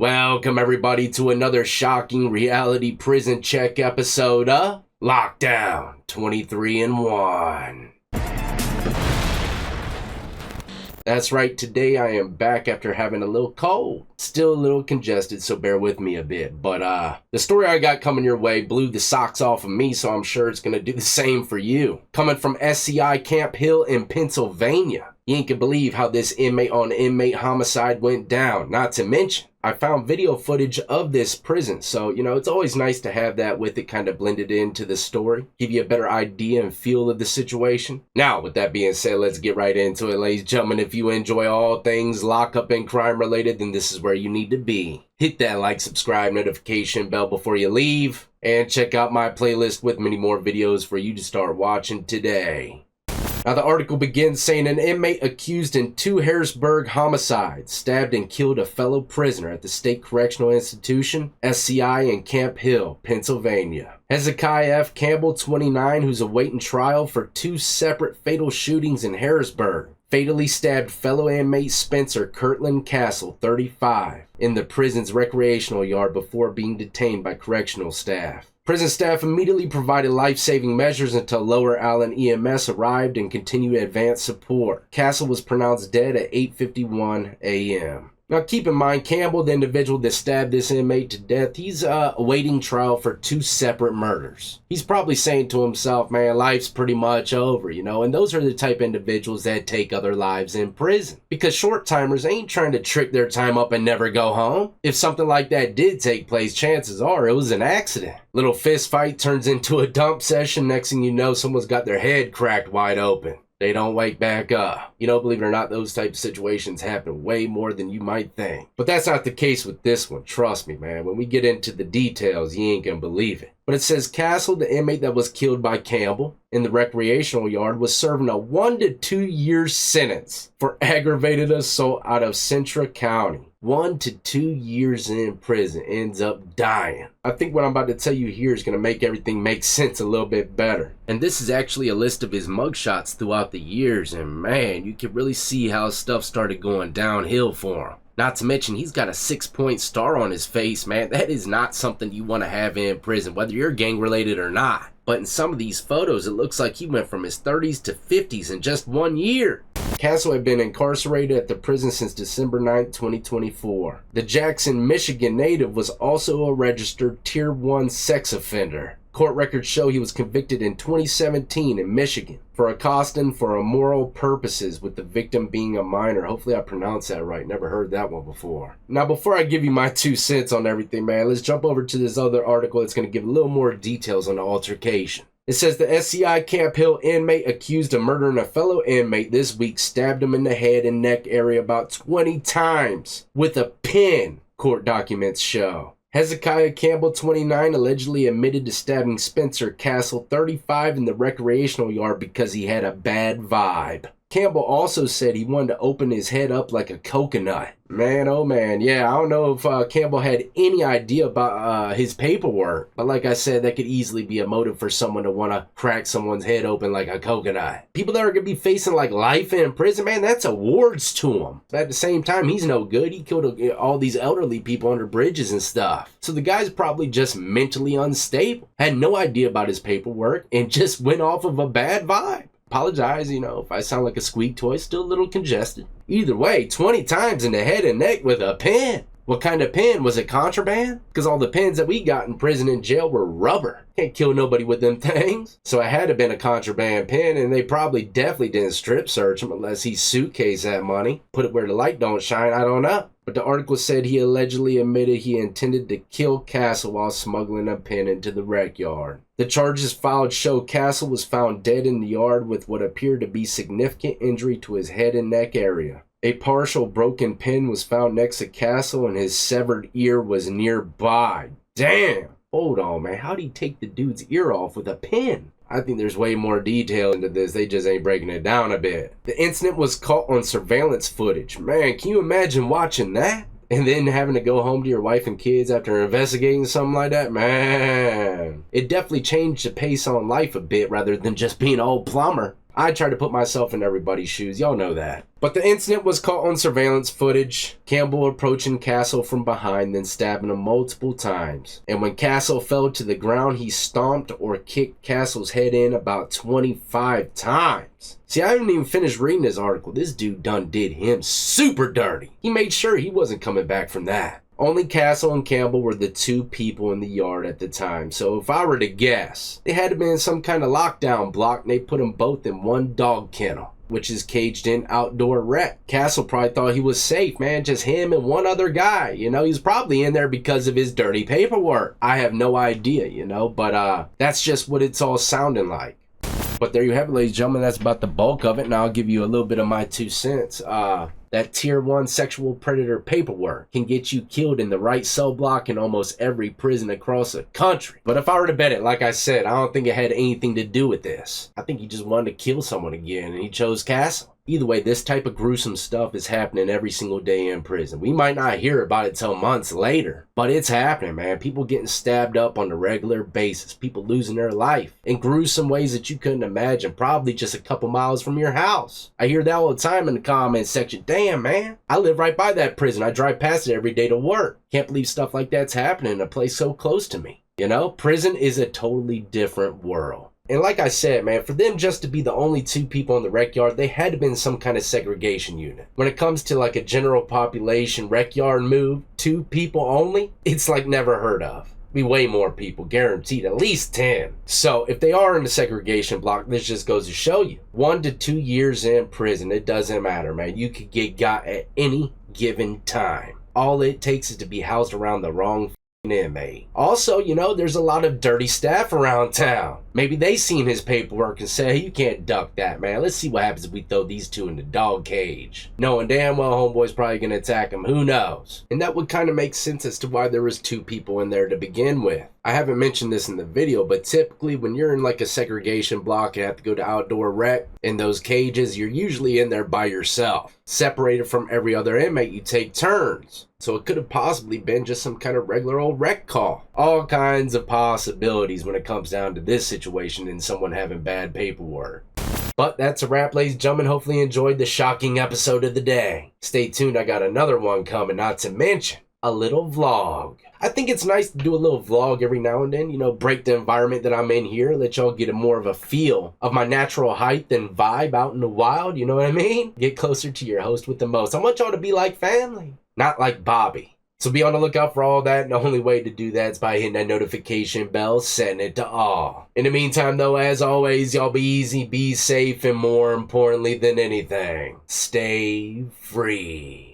Welcome everybody to another shocking reality prison check episode of Lockdown 23-1. That's right, today I am back after having a little cold. Still a little congested, so bear with me a bit. But the story I got coming your way blew the socks off of me, so I'm sure it's gonna do the same for you. Coming from SCI Camp Hill in Pennsylvania. You ain't gonna believe how this inmate-on-inmate homicide went down. Not to mention, I found video footage of this prison, so, it's always nice to have that with it kind of blended into the story. Give you a better idea and feel of the situation. Now, with that being said, let's get right into it, ladies and gentlemen. If you enjoy all things lockup and crime related, then this is where you need to be. Hit that like, subscribe, notification bell before you leave, and check out my playlist with many more videos for you to start watching today. Now, the article begins saying an inmate accused in 2 Harrisburg homicides stabbed and killed a fellow prisoner at the State Correctional Institution, SCI, in Camp Hill, Pennsylvania. Hezekiah F. Campbell, 29, who's awaiting trial for 2 separate fatal shootings in Harrisburg, fatally stabbed fellow inmate Spencer Kirtland Castle, 35, in the prison's recreational yard before being detained by correctional staff. Prison staff immediately provided life-saving measures until Lower Allen EMS arrived and continued advanced support. Castle was pronounced dead at 8:51 a.m. Now keep in mind, Campbell, the individual that stabbed this inmate to death, he's awaiting trial for 2 separate murders. He's probably saying to himself, man, life's pretty much over, and those are the type of individuals that take other lives in prison. Because short-timers ain't trying to trick their time up and never go home. If something like that did take place, chances are it was an accident. Little fist fight turns into a dump session. Next thing you know, someone's got their head cracked wide open. They don't wake back up. Believe it or not, those type of situations happen way more than you might think. But that's not the case with this one. Trust me, man. When we get into the details, you ain't gonna believe it. But it says Castle, the inmate that was killed by Campbell in the recreational yard, was serving a 1 to 2 year sentence for aggravated assault out of Central County. 1 to 2 years in prison, ends up dying. I think what I'm about to tell you here is going to make everything make sense a little bit better. And this is actually a list of his mugshots throughout the years, and man, you can really see how stuff started going downhill for him. Not to mention, he's got a 6-point star on his face, man. That is not something you want to have in prison, whether you're gang related or not. But in some of these photos, it looks like he went from his 30s to 50s in just 1 year. Castle had been incarcerated at the prison since December 9, 2024. The Jackson, Michigan native was also a registered Tier 1 sex offender. Court records show he was convicted in 2017 in Michigan for accosting for immoral purposes, with the victim being a minor. Hopefully I pronounced that right. Never heard that one before. Now, before I give you my 2 cents on everything, man, let's jump over to this other article. It's going to give a little more details on the altercation. It says the SCI Camp Hill inmate accused of murdering a fellow inmate this week stabbed him in the head and neck area about 20 times with a pin, court documents show. Hezekiah Campbell, 29, allegedly admitted to stabbing Spencer Castle, 35, in the recreational yard because he had a bad vibe. Campbell also said he wanted to open his head up like a coconut. Man, oh man, yeah, I don't know if Campbell had any idea about his paperwork, but like I said, that could easily be a motive for someone to want to crack someone's head open like a coconut. People that are going to be facing like life in prison, man, that's awards to him. But at the same time, he's no good. He killed all these elderly people under bridges and stuff. So the guy's probably just mentally unstable, had no idea about his paperwork, and just went off of a bad vibe. Apologize, if I sound like a squeak toy, still a little congested. Either way, 20 times in the head and neck with a pin. What kind of pin? Was it contraband? Because all the pins that we got in prison and jail were rubber. Can't kill nobody with them things. So it had to have been a contraband pin, and they definitely didn't strip search him unless he suitcased that money. Put it where the light don't shine, I don't know. But the article said he allegedly admitted he intended to kill Castle while smuggling a pin into the rec yard. The charges filed show Castle was found dead in the yard with what appeared to be significant injury to his head and neck area. A partial broken pin was found next to Castle, and his severed ear was nearby. Damn! Hold on, man. How'd he take the dude's ear off with a pin? I think there's way more detail into this. They just ain't breaking it down a bit. The incident was caught on surveillance footage. Man, can you imagine watching that? And then having to go home to your wife and kids after investigating something like that? Man, it definitely changed the pace on life a bit rather than just being an old plumber. I try to put myself in everybody's shoes, y'all know that. But the incident was caught on surveillance footage. Campbell approaching Castle from behind, then stabbing him multiple times. And when Castle fell to the ground, he stomped or kicked Castle's head in about 25 times. See, I haven't even finished reading this article. This dude done did him super dirty. He made sure he wasn't coming back from that. Only Castle and Campbell were the two people in the yard at the time, so if I were to guess, they had to be in some kind of lockdown block and they put them both in one dog kennel, which is caged in outdoor rec. Castle probably thought he was safe, man, just him and one other guy, you know, he's probably in there because of his dirty paperwork. I have no idea, you know, but that's just what it's all sounding like. But there you have it, ladies and gentlemen, that's about the bulk of it, and I'll give you a little bit of my 2 cents. That tier 1 sexual predator paperwork can get you killed in the right cell block in almost every prison across the country. But if I were to bet it, like I said, I don't think it had anything to do with this. I think he just wanted to kill someone again, and he chose Castle. Either way, this type of gruesome stuff is happening every single day in prison. We might not hear about it till months later, but it's happening, man. People getting stabbed up on a regular basis. People losing their life in gruesome ways that you couldn't imagine, probably just a couple miles from your house. I hear that all the time in the comment section. Damn, man, I live right by that prison. I drive past it every day to work. Can't believe stuff like that's happening in a place so close to me. You know, prison is a totally different world. And like I said, man, for them just to be the only 2 people in the rec yard, they had to be in some kind of segregation unit. When it comes to like a general population rec yard move, 2 people only, it's like never heard of. Be way more people, guaranteed, at least 10. So if they are in the segregation block, this just goes to show you. 1 to 2 years in prison, it doesn't matter, man. You could get got at any given time. All it takes is to be housed around the wrong inmate. Also, you know, there's a lot of dirty staff around town. Maybe they seen his paperwork and say, hey, you can't duck that, man. Let's see what happens if we throw these 2 in the dog cage. Knowing damn well homeboy's probably gonna attack him. Who knows? And that would kind of make sense as to why there was 2 people in there to begin with. I haven't mentioned this in the video, but typically when you're in like a segregation block and have to go to outdoor rec, in those cages, you're usually in there by yourself. Separated from every other inmate, you take turns. So it could have possibly been just some kind of regular old rec call. All kinds of possibilities when it comes down to this situation and someone having bad paperwork. But that's a wrap, ladies and gentlemen. Hopefully you enjoyed the shocking episode of the day. Stay tuned, I got another one coming, not to mention a little vlog. I think it's nice to do a little vlog every now and then, you know, break the environment that I'm in here, let y'all get a more of a feel of my natural height and vibe out in the wild, you know what I mean? Get closer to your host with the most. I want y'all to be like family, not like Bobby. So be on the lookout for all that, and the only way to do that is by hitting that notification bell, setting it to all. In the meantime, though, as always, y'all be easy, be safe, and more importantly than anything, stay free.